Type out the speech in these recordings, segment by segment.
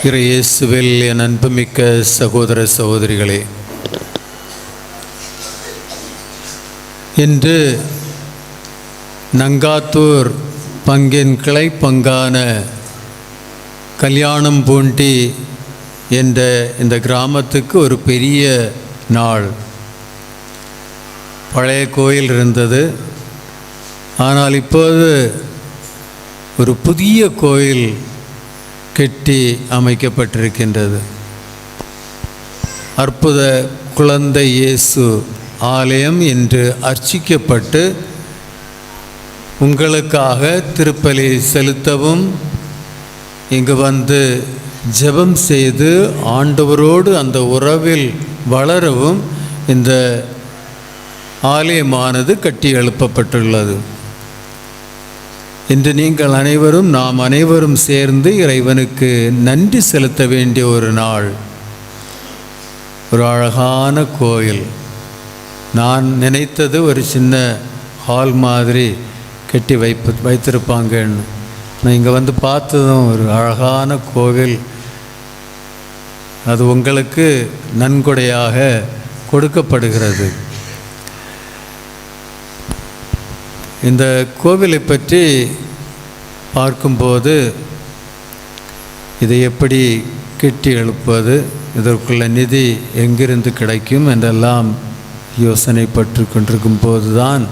இயேசுவில் என் அன்புமிக்க சகோதர சகோதரிகளே, இன்று நங்காத்தூர் பங்கின் கிளை பங்கான கல்யாணம்பூண்டி என்ற இந்த கிராமத்துக்கு ஒரு பெரிய நாள். பழைய கோயில் இருந்தது, ஆனால் இப்போது ஒரு புதிய கோயில் கட்டி அமைக்கப்பட்டிருக்கின்றது. அற்புத குழந்தை இயேசு ஆலயம் என்று அர்ச்சிக்கப்பட்டு உங்களுக்காக திருப்பலி செலுத்தவும், இங்கு வந்து ஜெபம் செய்து ஆண்டவரோடு அந்த உறவில் வளரவும் இந்த ஆலயமானது கட்டி எழுப்பப்பட்டுள்ளது. இன்று நீங்கள் அனைவரும், நாம் அனைவரும் சேர்ந்து இறைவனுக்கு நன்றி செலுத்த வேண்டிய ஒரு நாள். ஒரு அழகான கோயில். நான் நினைத்தது ஒரு சின்ன ஹால் மாதிரி கட்டி வைத்திருப்பாங்கன்னு. நான் இங்கே வந்து பார்த்ததும் ஒரு அழகான கோவில். அது உங்களுக்கு நன்கொடையாக கொடுக்கப்படுகிறது. இந்த கோவிலை பற்றி பார்க்கும்போது இதை எப்படி கட்டி எழுப்புவது, இதற்குள்ள நிதி எங்கிருந்து கிடைக்கும் என்றெல்லாம் யோசனை பற்றி கொண்டிருக்கும் போதுதான்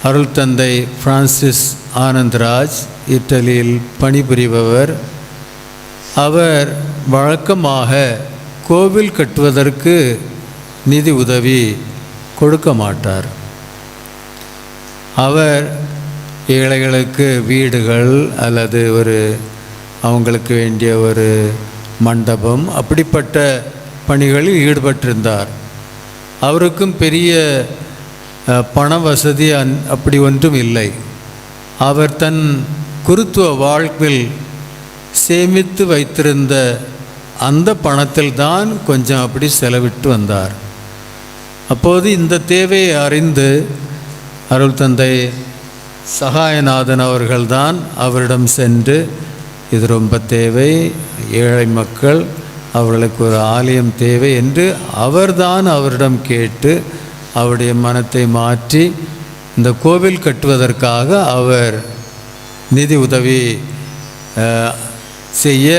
அருள் தந்தை பிரான்சிஸ் ஆனந்தராஜ், இத்தாலியில் பணிபுரிபவர், அவர் வழக்கமாக கோவில் கட்டுவதற்கு நிதி உதவி கொடுக்க மாட்டார். அவர் ஏழைகளுக்கு வீடுகள் அல்லது அவங்களுக்கு வேண்டிய ஒரு மண்டபம், அப்படிப்பட்ட பணிகளில் ஈடுபட்டிருந்தார். அவருக்கும் பெரிய பண வசதி அப்படி ஒன்றும் இல்லை. அவர் தன் குருத்துவ வாழ்வில் சேமித்து வைத்திருந்த அந்த பணத்தில் தான் கொஞ்சம் அப்படி செலவிட்டு வந்தார். அப்போது இந்த தேவையை அறிந்து அருள் தந்தை சகாயநாதன் அவர்கள்தான் அவரிடம் சென்று, இது ரொம்ப தேவை, ஏழை மக்கள், அவர்களுக்கு ஒரு ஆலயம் தேவை என்று அவர்தான் அவரிடம் கேட்டு அவருடைய மனத்தை மாற்றி இந்த கோவில் கட்டுவதற்காக அவர் நிதி உதவி செய்ய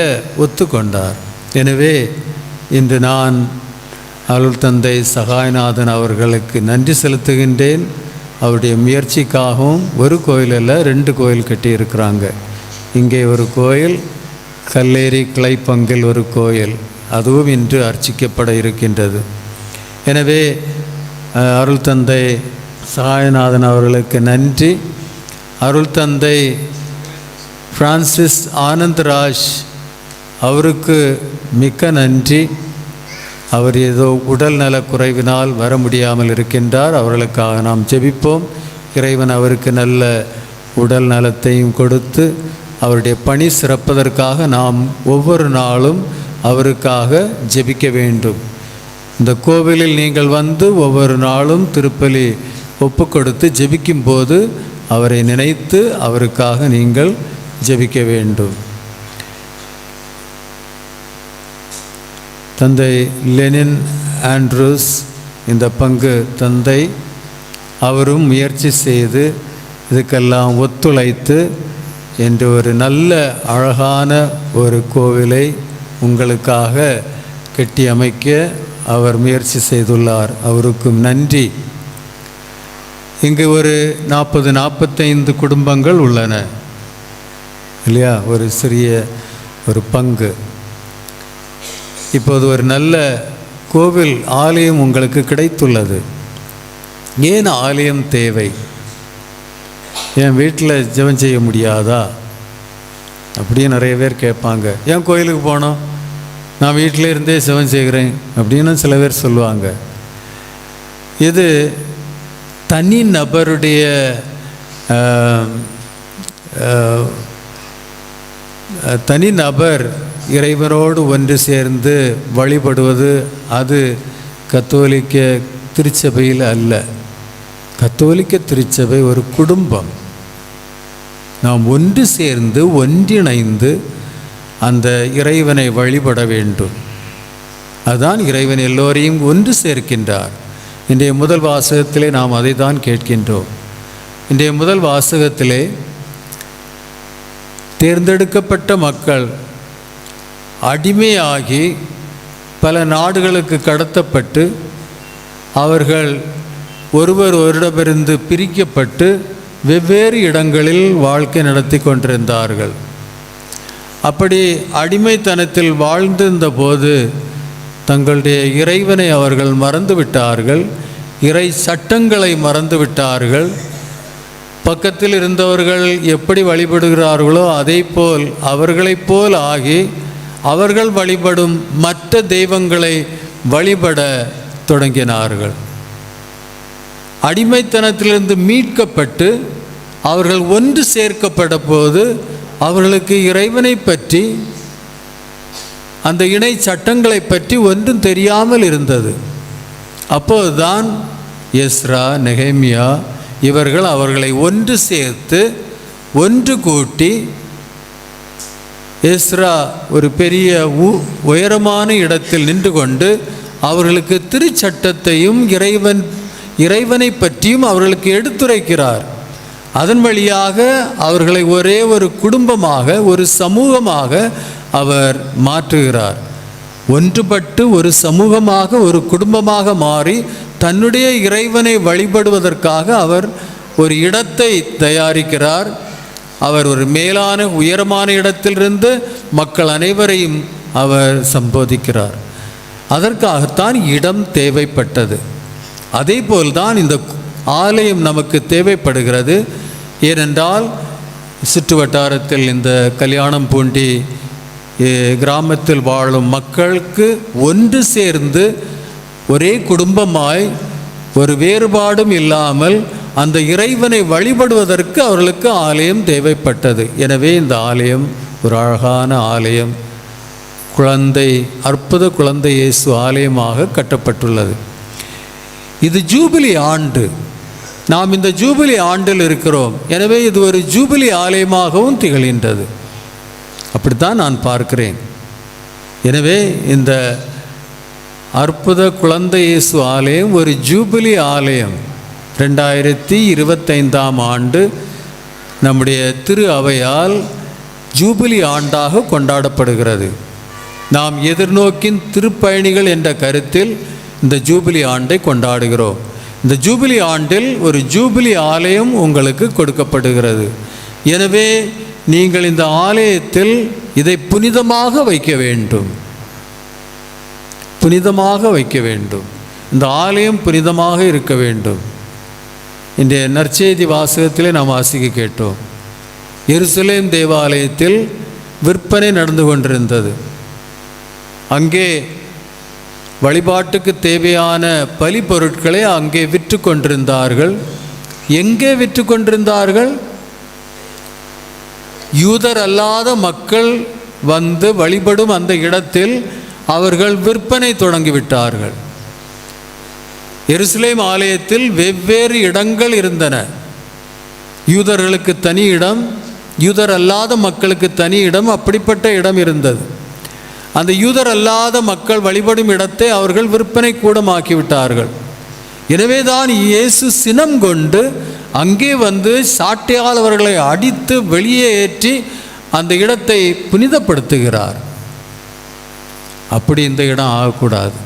ஒத்துக்கொண்டார். எனவே இன்று நான் அருள் தந்தை சகாயநாதன் அவர்களுக்கு நன்றி செலுத்துகின்றேன். அவருடைய முயற்சிக்காகவும் ஒரு கோயில் அல்ல, 2 கோயில் கட்டியிருக்கிறாங்க. இங்கே ஒரு கோயில், கல்லேரி கிளை பங்கில் ஒரு கோயில், அதுவும் இன்று அர்ச்சிக்கப்பட இருக்கின்றது. எனவே அருள் தந்தை சகாயநாதன் அவர்களுக்கு நன்றி. அருள் தந்தை பிரான்சிஸ் ஆனந்தராஜ் அவருக்கு மிக்க நன்றி. அவர் ஏதோ உடல் நலக்குறைவினால் வர முடியாமல் இருக்கின்றார். அவர்களுக்காக நாம் ஜெபிப்போம். இறைவன் அவருக்கு நல்ல உடல் நலத்தையும் கொடுத்து அவருடைய பணி சிறப்பதற்காக நாம் ஒவ்வொரு நாளும் அவருக்காக ஜெபிக்க வேண்டும். இந்த கோவிலில் நீங்கள் வந்து ஒவ்வொரு நாளும் திருப்பலி ஒப்பு கொடுத்து ஜெபிக்கும்போது அவரை நினைத்து அவருக்காக நீங்கள் ஜெபிக்க வேண்டும். தந்தை லெனின் ஆண்ட்ரூஸ், இந்த பங்கு தந்தை, அவரும் முயற்சி செய்து இதுக்கெல்லாம் ஒத்துழைத்து என்று ஒரு நல்ல அழகான ஒரு கோவிலை உங்களுக்காக கட்டி அமைக்க அவர் முயற்சி செய்துள்ளார். அவருக்கும் நன்றி. இங்கு ஒரு 40-45 குடும்பங்கள் உள்ளன இல்லையா? ஒரு சிறிய ஒரு பங்கு. இப்போது ஒரு நல்ல கோவில் ஆலயம் உங்களுக்கு கிடைத்துள்ளது. ஏன் ஆலயம் தேவை? என் வீட்டில் ஜெபம் செய்ய முடியாதா அப்படியே நிறைய பேர் கேட்பாங்க. ஏன் கோயிலுக்கு போனோம், நான் வீட்டில் இருந்தே ஜெபம் செய்கிறேன் அப்படின்னு சில பேர் சொல்லுவாங்க. இது தனி நபருடைய தனிநபர் இறைவனோடு ஒன்று சேர்ந்து வழிபடுவது, அது கத்தோலிக்க திருச்சபையில் அல்ல. கத்தோலிக்க திருச்சபை ஒரு குடும்பம். நாம் ஒன்று சேர்ந்து ஒன்றிணைந்து அந்த இறைவனை வழிபட வேண்டும். அதுதான் இறைவன் எல்லோரையும் ஒன்று சேர்க்கின்றார். இன்றைய முதல் வாசகத்திலே நாம் அதை தான் கேட்கின்றோம். இன்றைய முதல் வாசகத்திலே தேர்ந்தெடுக்கப்பட்ட மக்கள் அடிமையாகி பல நாடுகளுக்கு கடத்தப்பட்டு அவர்கள் ஒருவரிடமிருந்து பிரிக்கப்பட்டு வெவ்வேறு இடங்களில் வாழ்க்கை நடத்தி கொண்டிருந்தார்கள். அப்படி அடிமைத்தனத்தில் வாழ்ந்திருந்த போது தங்களுடைய இறைவனை அவர்கள் மறந்துவிட்டார்கள், இறை சட்டங்களை மறந்துவிட்டார்கள். பக்கத்தில் இருந்தவர்கள் எப்படி வழிபடுகிறார்களோ அதை போல் அவர்களைப் போல் ஆகி அவர்கள் வழிபடும் மற்ற தெய்வங்களை வழிபட தொடங்கினார்கள். அடிமைத்தனத்திலிருந்து மீட்கப்பட்டு அவர்கள் ஒன்று சேர்க்கப்பட்ட போது அவர்களுக்கு இறைவனை பற்றி அந்த இணை சட்டங்களை பற்றி ஒன்றும் தெரியாமல் இருந்தது. அப்போதுதான் எஸ்ரா, நெகேமியா இவர்கள் அவர்களை ஒன்று சேர்த்து ஒன்று கூட்டி, எஸ்ரா ஒரு பெரிய உயரமான இடத்தில் நின்று கொண்டு அவர்களுக்கு திருச்சட்டத்தையும் இறைவனை பற்றியும் அவர்களுக்கு எடுத்துரைக்கிறார். அதன் வழியாக அவர்களை ஒரே ஒரு குடும்பமாக, ஒரு சமூகமாக அவர் மாற்றுகிறார். ஒன்றுபட்டு ஒரு சமூகமாக, ஒரு குடும்பமாக மாறி தன்னுடைய இறைவனை வழிபடுவதற்காக அவர் ஒரு இடத்தை தயாரிக்கிறார். அவர் ஒரு மேலான உயரமான இடத்திலிருந்து மக்கள் அனைவரையும் அவர் சம்போதிக்கிறார். அதற்காகத்தான் இடம் தேவைப்பட்டது. அதே போல்தான் இந்த ஆலயம் நமக்கு தேவைப்படுகிறது. ஏனென்றால் சுற்று வட்டாரத்தில் இந்த கல்யாணம்பூண்டி கிராமத்தில் வாழும் மக்களுக்கு ஒன்று சேர்ந்து ஒரே குடும்பமாய் ஒரு வேறுபாடும் இல்லாமல் அந்த இறைவனை வழிபடுவதற்கு அவர்களுக்கு ஆலயம் தேவைப்பட்டது. எனவே இந்த ஆலயம் ஒரு அழகான ஆலயம், அற்புத குழந்தை இயேசு ஆலயமாக கட்டப்பட்டுள்ளது. இது ஜூபிலி ஆண்டு. நாம் இந்த ஜூபிலி ஆண்டில் இருக்கிறோம். எனவே இது ஒரு ஜூபிலி ஆலயமாகவும் திகழ்கின்றது. அப்படித்தான் நான் பார்க்கிறேன். எனவே இந்த அற்புத குழந்தை இயேசு ஆலயம் ஒரு ஜூபிலி ஆலயம். 2025ஆம் ஆண்டு நம்முடைய திரு அவையால் ஜூபிலி ஆண்டாக கொண்டாடப்படுகிறது. நாம் எதிர்நோக்கின் திருப்பயணிகள் என்ற கருத்தில் இந்த ஜூபிலி ஆண்டை கொண்டாடுகிறோம். இந்த ஜூபிலி ஆண்டில் ஒரு ஜூபிலி ஆலயம் உங்களுக்கு கொடுக்கப்படுகிறது. எனவே நீங்கள் இந்த ஆலயத்தில் இதை புனிதமாக வைக்க வேண்டும், புனிதமாக வைக்க வேண்டும். இந்த ஆலயம் புனிதமாக இருக்க வேண்டும். இன்றைய நற்செய்தி வாசகத்திலே நாம் வாசிக்க கேட்டோம். எருசலேம் தேவாலயத்தில் விற்பனை நடந்து கொண்டிருந்தது. அங்கே வழிபாட்டுக்கு தேவையான பலி பொருட்களை அங்கே விற்று கொண்டிருந்தார்கள். எங்கே விற்று கொண்டிருந்தார்கள்? யூதர் அல்லாத மக்கள் வந்து வழிபடும் அந்த இடத்தில் அவர்கள் விற்பனை தொடங்கிவிட்டார்கள். எருசலேம் ஆலயத்தில் வெவ்வேறு இடங்கள் இருந்தன. யூதர்களுக்கு தனி இடம், யூதர் அல்லாத மக்களுக்கு தனி இடம், அப்படிப்பட்ட இடம் இருந்தது. அந்த யூதர் அல்லாத மக்கள் வழிபடும் இடத்தை அவர்கள் விற்பனை கூடமாக்கிவிட்டார்கள். எனவே தான் இயேசு சினம் கொண்டு அங்கே வந்து சாட்டையால் அவர்களை அடித்து வெளியே ஏற்றி அந்த இடத்தை புனிதப்படுத்துகிறார். அப்படி இந்த இடம் ஆகக்கூடாது.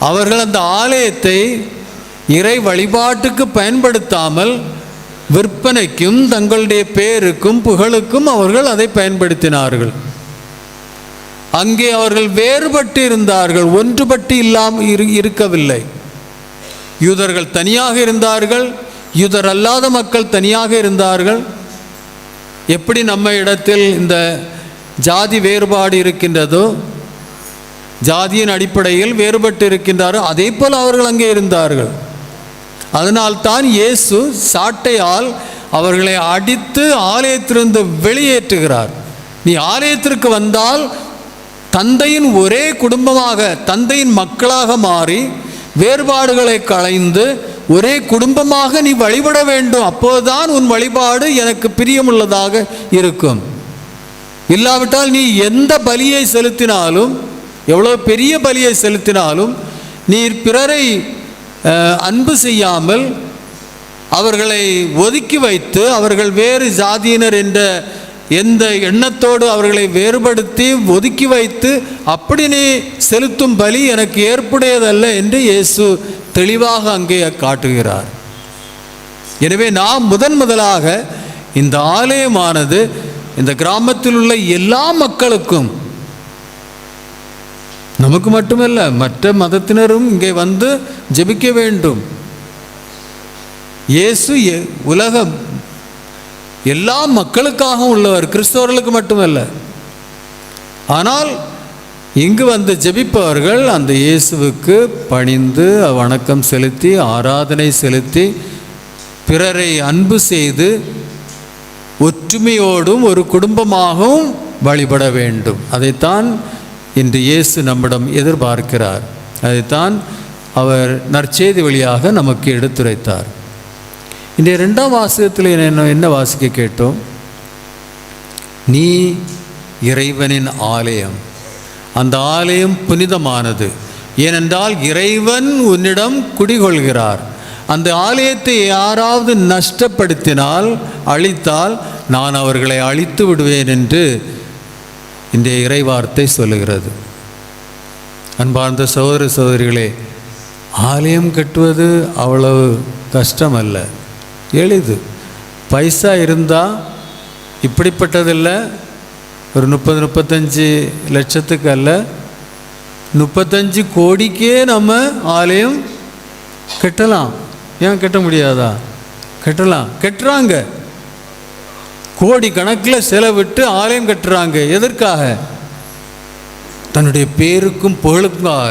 அவர்கள் அந்த ஆலயத்தை இறை வழிபாட்டுக்கு பயன்படுத்தாமல் விற்பனைக்கும் தங்களுடைய பேருக்கும் புகழுக்கும் அவர்கள் அதை பயன்படுத்தினார்கள். அங்கே அவர்கள் வேறுபட்டு இருந்தார்கள், ஒன்றுபட்டு இருக்கவில்லை. யூதர்கள் தனியாக இருந்தார்கள், யூதர் அல்லாத மக்கள் தனியாக இருந்தார்கள். எப்படி நம்ம இடத்தில் இந்த ஜாதி வேறுபாடு இருக்கின்றதோ, ஜாதியின் அடிப்படையில் வேறுபட்டு இருக்கின்றாரோ, அதே போல் அவர்கள் அங்கே இருந்தார்கள். அதனால்தான் இயேசு சாட்டையால் அவர்களை அடித்து ஆலயத்திலிருந்து வெளியேற்றுகிறார். நீ ஆலயத்திற்கு வந்தால் தந்தையின் ஒரே குடும்பமாக, தந்தையின் மக்களாக மாறி வேறுபாடுகளை களைந்து ஒரே குடும்பமாக நீ வழிபட வேண்டும். அப்போதுதான் உன் வழிபாடு எனக்கு பிரியமுள்ளதாக இருக்கும். இல்லாவிட்டால் நீ எந்த பலியை செலுத்தினாலும், எவ்வளோ பெரிய பலியை செலுத்தினாலும், நீர் பிறரை அன்பு செய்யாமல் அவர்களை ஒதுக்கி வைத்து, அவர்கள் வேறு ஜாதியினர் என்ற எந்த எண்ணத்தோடு அவர்களை வேறுபடுத்தி ஒதுக்கி வைத்து அப்படி நீ செலுத்தும் பலி எனக்கு ஏற்புடையதல்ல என்று இயேசு தெளிவாக அங்கே காட்டுகிறார். எனவே நாம் முதலாக இந்த ஆலயமானது இந்த கிராமத்தில் உள்ள எல்லா மக்களுக்கும், நமக்கு மட்டுமல்ல மற்ற மதத்தினரும் இங்கே வந்து ஜெபிக்க வேண்டும். இயேசு உலக எல்லா மக்களுக்காகவும் உள்ளவர், கிறிஸ்தவர்களுக்கு மட்டுமல்ல. ஆனால் இங்கு வந்து ஜெபிப்பவர்கள் அந்த இயேசுவுக்கு பணிந்து வணக்கம் செலுத்தி ஆராதனை செலுத்தி பிறரை அன்பு செய்து ஒற்றுமையோடும் ஒரு குடும்பமாகவும் வழிபட வேண்டும். அதைத்தான் இன்று இயேசு நம்மிடம் எதிர்பார்க்கிறார். அதைத்தான் அவர் நற்செய்தி வழியாக நமக்கு எடுத்துரைத்தார். இன்றைய 2ஆம் வாசகத்தில் என்ன வாசிக்க கேட்டோம்? நீ இறைவனின் ஆலயம். அந்த ஆலயம் புனிதமானது. ஏனென்றால் இறைவன் உன்னிடம் குடிகொள்கிறார். அந்த ஆலயத்தை யாராவது நஷ்டப்படுத்தினால், அழித்தால், நான் அவர்களை அழித்து விடுவேன் என்று இன்றைய இறைவார்த்தை சொல்லுகிறது. அன்பார்ந்த சகோதர சகோதரிகளே, ஆலயம் கட்டுவது அவ்வளவு கஷ்டமல்ல, எளிது. பைசா இருந்தால் இப்படிப்பட்டதில்லை. ஒரு 30-35 லட்சத்துக்கு அல்ல, 35 கோடிக்கே நம்ம ஆலயம் கட்டலாம். ஏன் கட்ட முடியாதா? கட்டலாம், கட்டுறாங்க. கோடி கணக்கில் செலவிட்டு ஆலயம் கட்டுறாங்க. எதற்காக? தன்னுடைய பேருக்கும் புகழுக்காக.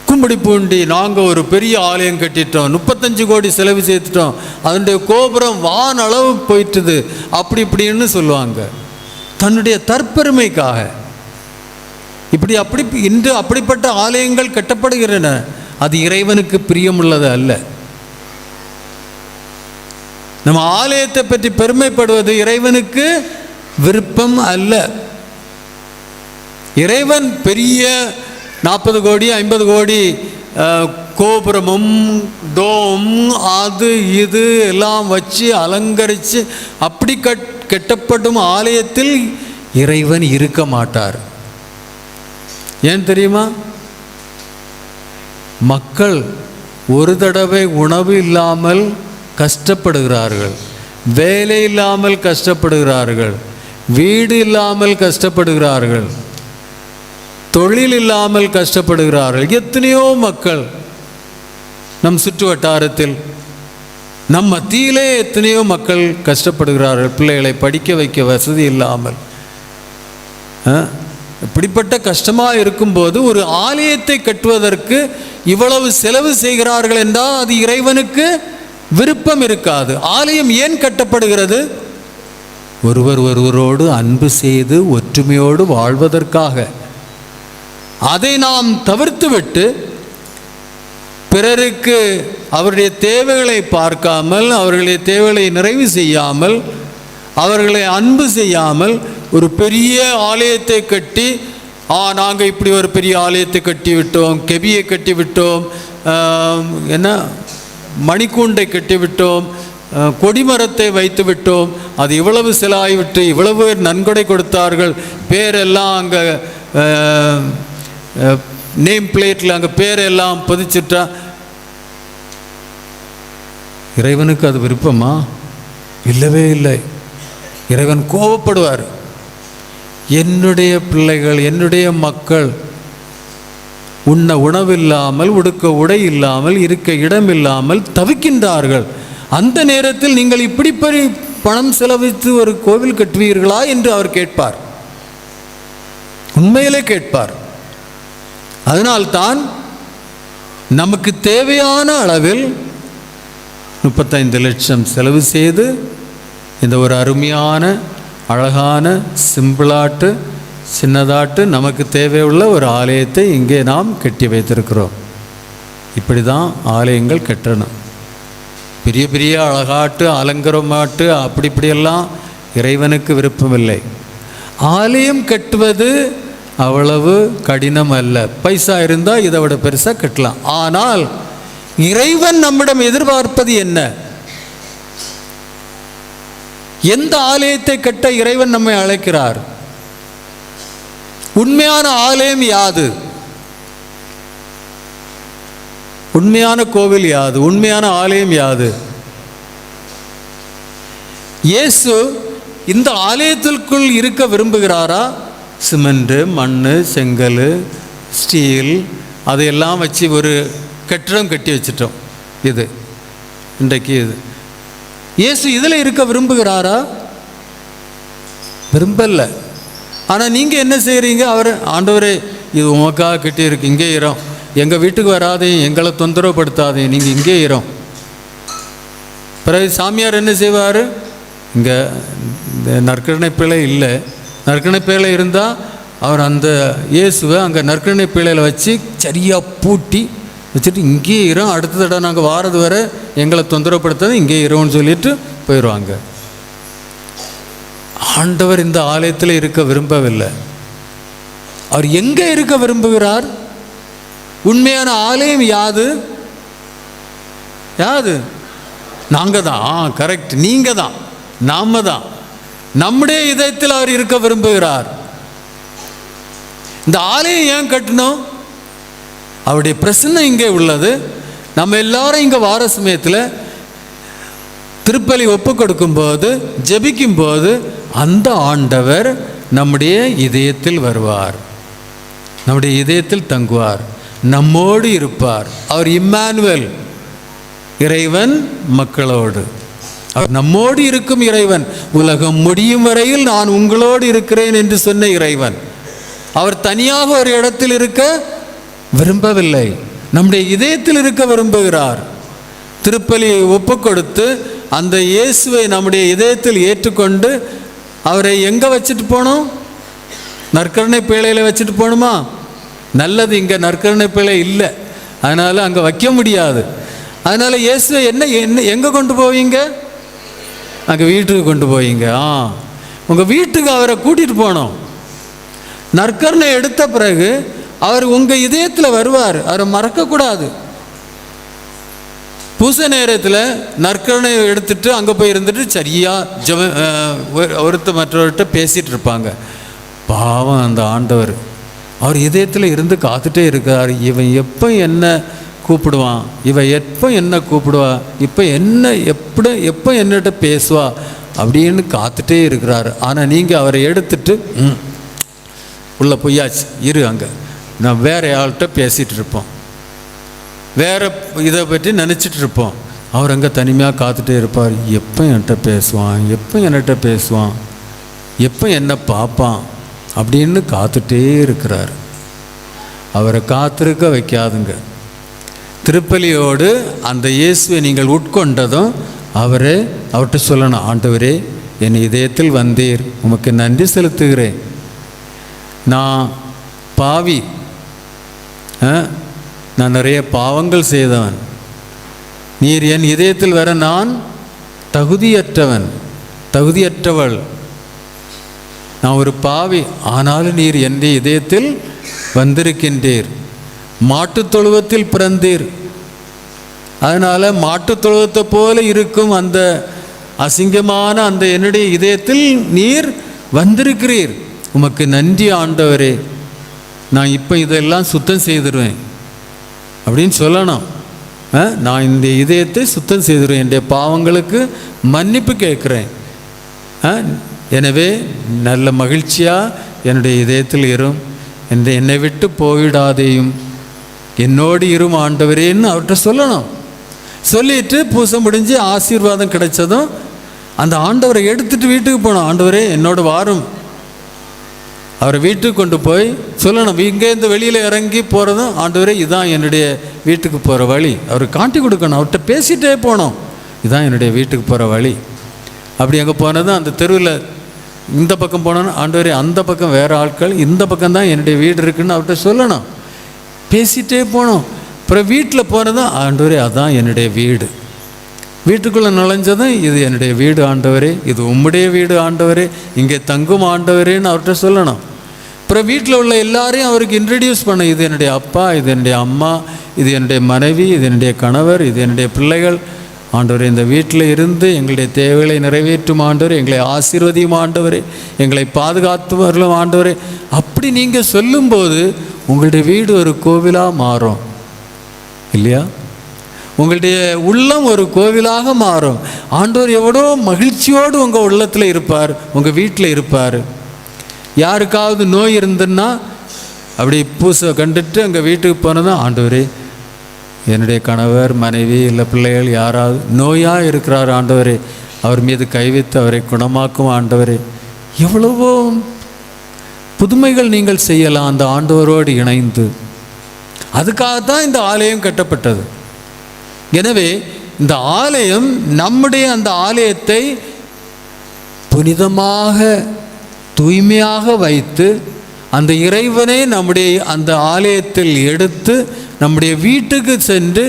கும்படி பூண்டி நாங்கள் ஒரு பெரிய ஆலயம் கட்டிட்டோம், 35 கோடி செலவு செய்துட்டோம், அதனுடைய கோபுரம் வான் அளவு போயிட்டுது, அப்படி இப்படின்னு சொல்லுவாங்க. தன்னுடைய தற்பெருமைக்காக அப்படி இன்று அப்படிப்பட்ட ஆலயங்கள் கட்டப்படுகின்றன. அது இறைவனுக்கு பிரியமுள்ளது அல்ல. நம்ம ஆலயத்தை பற்றி பெருமைப்படுவது இறைவனுக்கு விருப்பம் அல்ல. இறைவன் பெரிய 40 கோடி 50 கோடி கோபுரமும் டோம் அது இது எல்லாம் வச்சு அலங்கரித்து அப்படி கட்டப்படும் ஆலயத்தில் இறைவன் இருக்க மாட்டார். ஏன் தெரியுமா? மக்கள் ஒரு தடவை உணவு இல்லாமல் கஷ்டப்படுகிறார்கள், வேலை இல்லாமல் கஷ்டப்படுகிறார்கள், வீடு இல்லாமல் கஷ்டப்படுகிறார்கள், தொழில் இல்லாமல் கஷ்டப்படுகிறார்கள். எத்தனையோ மக்கள் நம் சுற்று வட்டாரத்தில், நம் மத்தியிலே எத்தனையோ மக்கள் கஷ்டப்படுகிறார்கள், பிள்ளைகளை படிக்க வைக்க வசதி இல்லாமல். இப்படிப்பட்ட கஷ்டமாக இருக்கும்போது ஒரு ஆலயத்தை கட்டுவதற்கு இவ்வளவு செலவு செய்கிறார்கள் என்றால் அது இறைவனுக்கு விருப்பம் இருக்காது. ஆலயம் ஏன் கட்டப்படுகிறது? ஒருவரோடு அன்பு செய்து ஒற்றுமையோடு வாழ்வதற்காக. அதை நாம் தவிர்த்துவிட்டு பிறருக்கு அவருடைய தேவைகளை பார்க்காமல், அவர்களுடைய தேவைகளை நிறைவு செய்யாமல், அவர்களை அன்பு செய்யாமல் ஒரு பெரிய ஆலயத்தை கட்டி, நாங்கள் இப்படி ஒரு பெரிய ஆலயத்தை கட்டிவிட்டோம், கெபியை கட்டிவிட்டோம், என்ன மணிக்கூண்டை கட்டிவிட்டோம், கொடிமரத்தை வைத்து விட்டோம், அது இவ்வளவு செலவாகிவிட்டு இவ்வளவு நன்கொடை கொடுத்தார்கள், பேரெல்லாம் அங்கே நேம் பிளேட்டில் அங்கே பேரெல்லாம் பதிச்சிட்டா. இறைவனுக்கு அது விருப்பமா? இல்லவே இல்லை. இறைவன் கோபப்படுவார். என்னுடைய பிள்ளைகள், என்னுடைய மக்கள் உண்ண உணவில்லாமல், உடுக்க உடை இல்லாமல், இருக்க இடம் இல்லாமல் தவிக்கின்றார்கள். அந்த நேரத்தில் நீங்கள் இப்படி பணம் செலவித்து ஒரு கோவில் கட்டுவீர்களா என்று அவர் கேட்பார். உண்மையிலே கேட்பார். அதனால்தான் நமக்கு தேவையான அளவில் 35 லட்சம் செலவு செய்து இந்த ஒரு அருமையான அழகான சிம்பிளாட்டு சின்னதாட்டு நமக்கு தேவையுள்ள ஒரு ஆலயத்தை இங்கே நாம் கட்டி வைத்திருக்கிறோம். இப்படி தான் ஆலயங்கள் கட்டணும். பெரிய பெரிய அழகாட்டு அலங்கரமாட்டு அப்படி இப்படியெல்லாம் இறைவனுக்கு விருப்பமில்லை. ஆலயம் கட்டுவது அவ்வளவு கடினம் அல்ல. பைசா இருந்தால் இதை விட பெருசாக கட்டலாம். ஆனால் இறைவன் நம்மிடம் எதிர்பார்ப்பது என்ன? எந்த ஆலயத்தை கட்ட இறைவன் நம்மை அழைக்கிறார்? உண்மையான ஆலயம் யாது? உண்மையான கோவில் யாது? உண்மையான ஆலயம் யாது? இயேசு இந்த ஆலயத்திற்குள் இருக்க விரும்புகிறாரா? சிமெண்ட், மண், செங்கல், ஸ்டீல் அதையெல்லாம் வச்சு ஒரு கட்டிடம் கட்டி வச்சிட்டோம். இது இன்றைக்கு இது இயேசு இதில் இருக்க விரும்புகிறாரா? விரும்பல. ஆனால் நீங்கள் என்ன செய்கிறீங்க? ஆண்டவரே இது உமக்காக கட்டியிருக்கு, இங்கே இரோம், எங்கள் வீட்டுக்கு வராதையும், எங்களை தொந்தரவுப்படுத்தாதையும், நீங்கள் இங்கே இரோம். பிறகு சாமியார் என்ன செய்வார்? இங்கே இந்த நற்கருணை பிழை இல்லை, நற்கருணை பிழை இருந்தால் அவர் அந்த இயேசுவை அங்கே நற்கருணை பிழையில் வச்சு சரியாக பூட்டி வச்சுட்டு இங்கே இரோம், அடுத்த தடவை நாங்கள் வாரது வரை எங்களை தொந்தரவுப்படுத்தாது, இங்கே இரோன்னு சொல்லிட்டு போயிடுவாங்க. ஆண்டவர் இந்த ஆலயத்தில் இருக்க விரும்பவில்லை. அவர் எங்கே இருக்க விரும்புகிறார்? உண்மையான ஆலயம் யாது? யாது? நாங்கள் தான். கரெக்ட், நீங்கள் தான், நாம தான். நம்முடைய இதயத்தில் அவர் இருக்க விரும்புகிறார். இந்த ஆலயம் ஏன் கட்டணும்? அவருடைய பிரசன்னம் இங்கே உள்ளது. நம்ம எல்லாரும் இங்கே வார சமயத்தில் திருப்பலி ஒப்பு கொடுக்கும்போது, ஜெபிக்கும்போது அந்த ஆண்டவர் நம்முடைய இதயத்தில் வருவார், நம்முடைய இதயத்தில் தங்குவார், நம்மோடு இருப்பார். அவர் இம்மானுவேல், இறைவன் மக்களோடு. அவர் நம்மோடு இருக்கும் இறைவன். உலகம் முடியும் வரையில் நான் உங்களோடு இருக்கிறேன் என்று சொன்ன இறைவன். அவர் தனியாக ஒரு இடத்தில் இருக்க விரும்பவில்லை, நம்முடைய இதயத்தில் இருக்க விரும்புகிறார். திருப்பலியை ஒப்பு கொடுத்து அந்த இயேசுவை நம்முடைய இதயத்தில் ஏற்றுக்கொண்டு அவரை எங்கே வச்சுட்டு போனோம்? நற்கருணை பேழையில் வச்சுட்டு போகணுமா? நல்லது, இங்கே நற்கருணை பேழை இல்லை, அதனால் அங்கே வைக்க முடியாது. அதனால் இயேசுவை என்ன எங்கே கொண்டு போவீங்க? அங்கே வீட்டுக்கு கொண்டு போவீங்க. உங்கள் வீட்டுக்கு அவரை கூட்டிகிட்டு போனோம். நற்கருணை எடுத்த பிறகு அவர் உங்கள் இதயத்தில் வருவார், அவரை மறக்கக்கூடாது. பூசை நேரத்தில் நற்கருணை எடுத்துட்டு அங்கே போய் இருந்துட்டு சரியாக ஒருத்தர் மற்றவர்கிட்ட பேசிகிட்டு இருப்பாங்க. பாவம் அந்த ஆண்டவர் அவர் இதயத்தில் இருந்து காத்துட்டே இருக்கார். இவன் எப்போ என்ன கூப்பிடுவான், இவன் எப்போ என்ன கூப்பிடுவா, எப்போ என்னட்ட பேசுவா அப்படின்னு காத்துட்டே இருக்கிறார். ஆனால் நீங்கள் அவரை எடுத்துட்டு உள்ள பொய்யாச்சு இரு, அங்கே நான் வேற ஆள்கிட்ட பேசிகிட்டு இருப்போம், வேற இதை பற்றி நினச்சிட்டு இருப்போம். அவர் அங்கே தனிமையாக காத்துட்டே இருப்பார். எப்போ என்கிட்ட பேசுவான், எப்போ என்கிட்ட பேசுவான், எப்போ என்ன பார்ப்பான் அப்படின்னு காத்துட்டே இருக்கிறார். அவரை காத்திருக்க வைக்காதுங்க. திருப்பலியோடு அந்த இயேசுவை நீங்கள் உட்கொண்டதும் அவர்கிட்ட சொல்லணும், ஆண்டவரே என் இதயத்தில் வந்தீர், உமக்கு நன்றி செலுத்துகிறேன். நான் பாவி, நான் நிறைய பாவங்கள் செய்தவன், நீர் என் இதயத்தில் வர நான் தகுதியற்றவள், நான் ஒரு பாவி, ஆனாலும் நீர் என் இதயத்தில் வந்திருக்கின்றீர். மாட்டுத் தொழுவத்தில் பிறந்தீர், அதனால் மாட்டுத் தொழுவத்தை போல இருக்கும் அந்த அசிங்கமான அந்த என்னுடைய இதயத்தில் நீர் வந்திருக்கிறீர், உமக்கு நன்றி ஆண்டவரே, நான் இப்போ இதெல்லாம் சுத்தம் செய்திருவேன் அப்படின்னு சொல்லணும். நான் இந்த இதயத்தை சுத்தம் செய்திருவேன், என்னுடைய பாவங்களுக்கு மன்னிப்பு கேட்குறேன். எனவே நல்ல மகிழ்ச்சியாக என்னுடைய இதயத்தில் இரும், என்னை விட்டு போயிடாதேயும், என்னோடு இரும் ஆண்டவரேன்னு அவர்கிட்ட சொல்லணும். சொல்லிட்டு பூசை முடிஞ்சு ஆசீர்வாதம் கிடைச்சதும் அந்த ஆண்டவரை எடுத்துகிட்டு வீட்டுக்கு போனோம். ஆண்டவரே என்னோட வாரும், அவரை வீட்டுக்கு கொண்டு போய் சொல்லணும். இங்கேருந்து வெளியில் இறங்கி போகிறதும், ஆண்டவரே இதான் என்னுடைய வீட்டுக்கு போகிற வழி, அவருக்கு காட்டி கொடுக்கணும். அவர்கிட்ட பேசிகிட்டே போனோம், இதான் என்னுடைய வீட்டுக்கு போகிற வழி. அப்படி அங்கே போனதும் அந்த தெருவில் இந்த பக்கம் போனோன்னா, ஆண்டவரே அந்த பக்கம் வேறு ஆட்கள், இந்த பக்கம் தான் என்னுடைய வீடு இருக்குன்னு அவர்கிட்ட சொல்லணும். பேசிகிட்டே போனோம். அப்புறம் வீட்டில் போனதும், ஆண்டவரே அதான் என்னுடைய வீடு, வீட்டுக்குள்ளே நுழைஞ்சதும், இது என்னுடைய வீடு ஆண்டவரே, இது உம்முடைய வீடு ஆண்டவரே, இங்கே தங்கும் ஆண்டவரேன்னு அவர்கிட்ட சொல்லணும். அப்புறம் வீட்டில் உள்ள எல்லாரையும் அவருக்கு இன்ட்ரடியூஸ் பண்ண, இது என்னுடைய அப்பா, இது என்னுடைய அம்மா, இது என்னுடைய மனைவி, இது என்னுடைய கணவர், இது என்னுடைய பிள்ளைகள். ஆண்டவரே, இந்த வீட்டில் இருந்து எங்களுடைய தேவைகளை நிறைவேற்றும் ஆண்டவரே, எங்களை ஆசீர்வதியும் ஆண்டவரே, எங்களை பாதுகாத்து வரலும் ஆண்டவரே. அப்படி நீங்கள் சொல்லும்போது உங்களுடைய வீடு ஒரு கோவிலாக மாறும் இல்லையா? உங்களுடைய உள்ளம் ஒரு கோவிலாக மாறும். ஆண்டவர் எவ்வளோ மகிழ்ச்சியோடு உங்கள் உள்ளத்தில் இருப்பார், உங்கள் வீட்டில் இருப்பார். யாருக்காவது நோய் இருந்துன்னா அப்படி பூசை கண்டுட்டு அங்கே வீட்டுக்கு போனதான், ஆண்டவரே என்னுடைய கணவர் மனைவி இல்லை பிள்ளைகள் யாராவது நோயாக இருக்கிறார் ஆண்டவரே, அவர் மீது கைவித்து அவரை குணமாக்கும் ஆண்டவரே. எவ்வளவோ புதுமைகள் நீங்கள் செய்யலாம் அந்த ஆண்டவரோடு இணைந்து. அதுக்காகத்தான் இந்த ஆலயம் கட்டப்பட்டது. எனவே இந்த ஆலயம் நம்முடைய அந்த ஆலயத்தை புனிதமாக தூய்மையாக வைத்து அந்த இறைவனை நம்முடைய அந்த ஆலயத்தில் எடுத்து நம்முடைய வீட்டுக்கு சென்று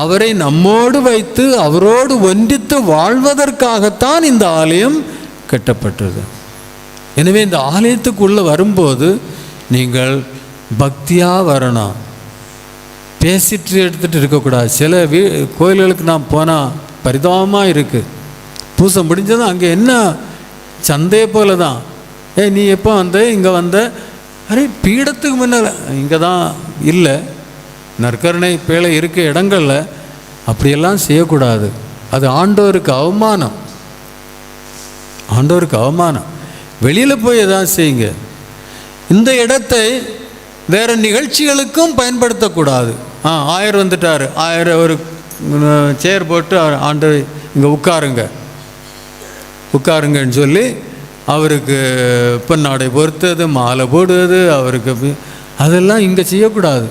அவரை நம்மோடு வைத்து அவரோடு ஒன்றித்து வாழ்வதற்காகத்தான் இந்த ஆலயம் கட்டப்பட்டது. எனவே இந்த ஆலயத்துக்குள்ளே வரும்போது நீங்கள் பக்தியாக வரணும், பேசிட்டு எடுத்துகிட்டு இருக்கக்கூடாது. சில கோயில்களுக்கு நான் போனால் பரிதாபமாக இருக்குது. பூசை முடிஞ்சதும் அங்கே என்ன சந்தையை போல தான், நீ எப்போ வந்த, இங்கே வந்த, அரே பீடத்துக்கு முன்னால் இங்கே தான் இல்லை, நற்கருணை பேழை இருக்க இடங்களில் அப்படியெல்லாம் செய்யக்கூடாது. அது ஆண்டவருக்கு அவமானம், ஆண்டவருக்கு அவமானம். வெளியில் போய் எதாவது செய்யுங்க. இந்த இடத்தை வேறு நிகழ்ச்சிகளுக்கும் பயன்படுத்தக்கூடாது. ஆயர் வந்துட்டார், ஆயர் ஒரு சேர் போட்டு ஆண்டவர் இங்கே உட்காருங்கன்னு சொல்லி அவருக்கு பொன்னாடை பொறுத்தது, மாலை போடுவது, அவருக்கு அதெல்லாம் இங்கே செய்யக்கூடாது.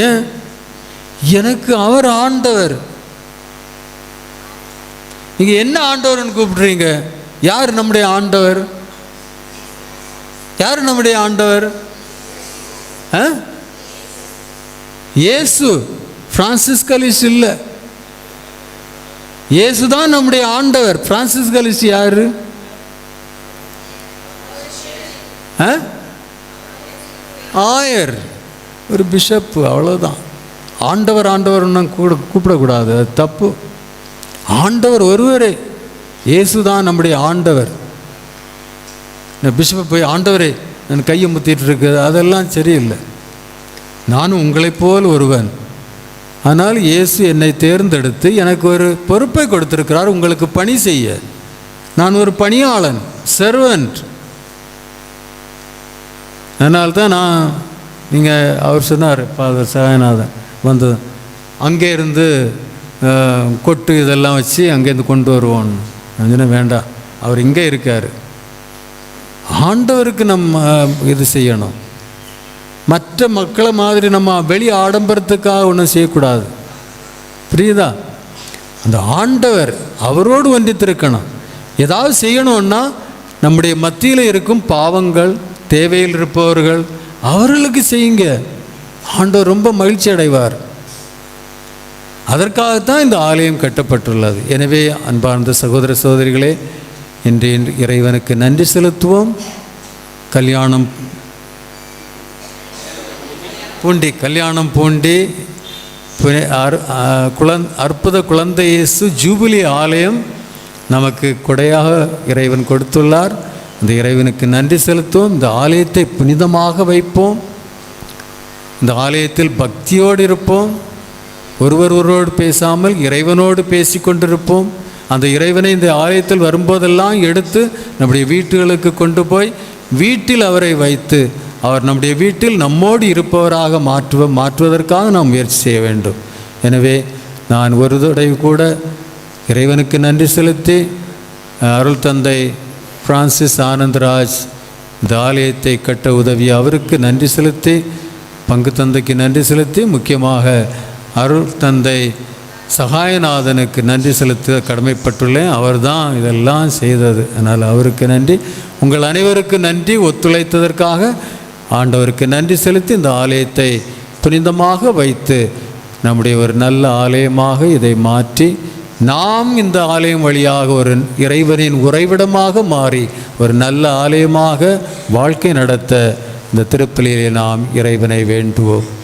ஏன்? எனக்கு அவர் ஆண்டவர். நீங்கள் என்ன ஆண்டவர்னு கூப்பிடுறீங்க? யார் நம்முடைய ஆண்டவர்? யார் நம்முடைய ஆண்டவர்? இயேசு, பிரான்சிஸ் கலிஸ் இல்லை. இயேசு தான் நம்முடைய ஆண்டவர். பிரான்சிஸ் கலிஸ் யாரு? ஆயர், ஒரு பிஷப்பு, அவ்வளோதான். ஆண்டவர் ஆண்டவர்னு கூப்பிடக்கூடாது, அது தப்பு. ஆண்டவர் ஒருவரே, இயேசு தான் நம்முடைய ஆண்டவர். பிஷப்பை போய் ஆண்டவரே நான் கையை முத்திட்டு இருக்குது, அதெல்லாம் சரியில்லை. நானும் உங்களைப் போல் ஒருவன். ஆனால் இயேசு என்னை தேர்ந்தெடுத்து எனக்கு ஒரு பொறுப்பை கொடுத்திருக்கிறார், உங்களுக்கு பணி செய்ய. நான் ஒரு பணியாளன், சர்வன்ட். அதனால்தான் நீங்கள் அவர் சொன்னார், ஃபாதர் சாயநாதன் வந்து அங்கே இருந்து கொட்டு இதெல்லாம் வச்சு அங்கேருந்து கொண்டு வருவோன்னு. நான் வேண்டாம், அவர் இங்கே இருக்கார். ஆண்டவருக்கு நம்ம இது செய்யணும். மற்ற மக்களை மாதிரி நம்ம வெளி ஆடம்பரத்துக்காக ஒன்றும் செய்யக்கூடாது, புரியுதா? அந்த ஆண்டவர் அவரோடு ஒன்றித்திருக்கணும். ஏதாவது செய்யணும்னா நம்முடைய மத்தியில் இருக்கும் பாவங்கள், தேவையில் இருப்பவர்கள், அவர்களுக்கு செய்யுங்க. ஆண்டவர் ரொம்ப மகிழ்ச்சி அடைவார். அதற்காகத்தான் இந்த ஆலயம் கட்டப்பட்டுள்ளது. எனவே அன்பார்ந்த சகோதர சகோதரிகளே, இன்று இறைவனுக்கு நன்றி செலுத்துவோம். கல்யாணம் பூண்டி அற்புத குழந்தை இயேசு ஜூபிலி ஆலயம் நமக்கு கொடையாக இறைவன் கொடுத்துள்ளார். இந்த இறைவனுக்கு நன்றி செலுத்துவோம். இந்த ஆலயத்தை புனிதமாக வைப்போம். இந்த ஆலயத்தில் பக்தியோடு இருப்போம். ஒருவரோடு பேசாமல் இறைவனோடு பேசி கொண்டிருப்போம். அந்த இறைவனை இந்த ஆலயத்தில் வரும்போதெல்லாம் எடுத்து நம்முடைய வீட்டுகளுக்கு கொண்டு போய் வீட்டில் அவரை வைத்து அவர் நம்முடைய வீட்டில் நம்மோடு இருப்பவராக மாற்றுவதற்காக நாம் முயற்சி செய்ய வேண்டும். எனவே நான் ஒரு தடவை கூட இறைவனுக்கு நன்றி செலுத்தி, அருள் தந்தை பிரான்சிஸ் ஆனந்தராஜ் இந்த ஆலயத்தை கட்ட உதவிய அவருக்கு நன்றி செலுத்தி, பங்கு தந்தைக்கு நன்றி செலுத்தி, முக்கியமாக அருள் தந்தை சகாயநாதனுக்கு நன்றி செலுத்த கடமைப்பட்டுள்ளேன். அவர் தான் இதெல்லாம் செய்தது. அதனால் அவருக்கு நன்றி. உங்கள் அனைவருக்கு நன்றி. ஒத்துழைத்ததற்காக ஆண்டவருக்கு நன்றி செலுத்தி இந்த ஆலயத்தை புனிதமாக வைத்து நம்முடைய ஒரு நல்ல ஆலயமாக இதை மாற்றி நாம் இந்த ஆலயம் வழியாக ஒரு இறைவனின் உறைவிடமாக மாறி ஒரு நல்ல ஆலயமாக வாழ்க்கை நடத்த இந்த திருப்பலியிலே நாம் இறைவனை வேண்டுவோம்.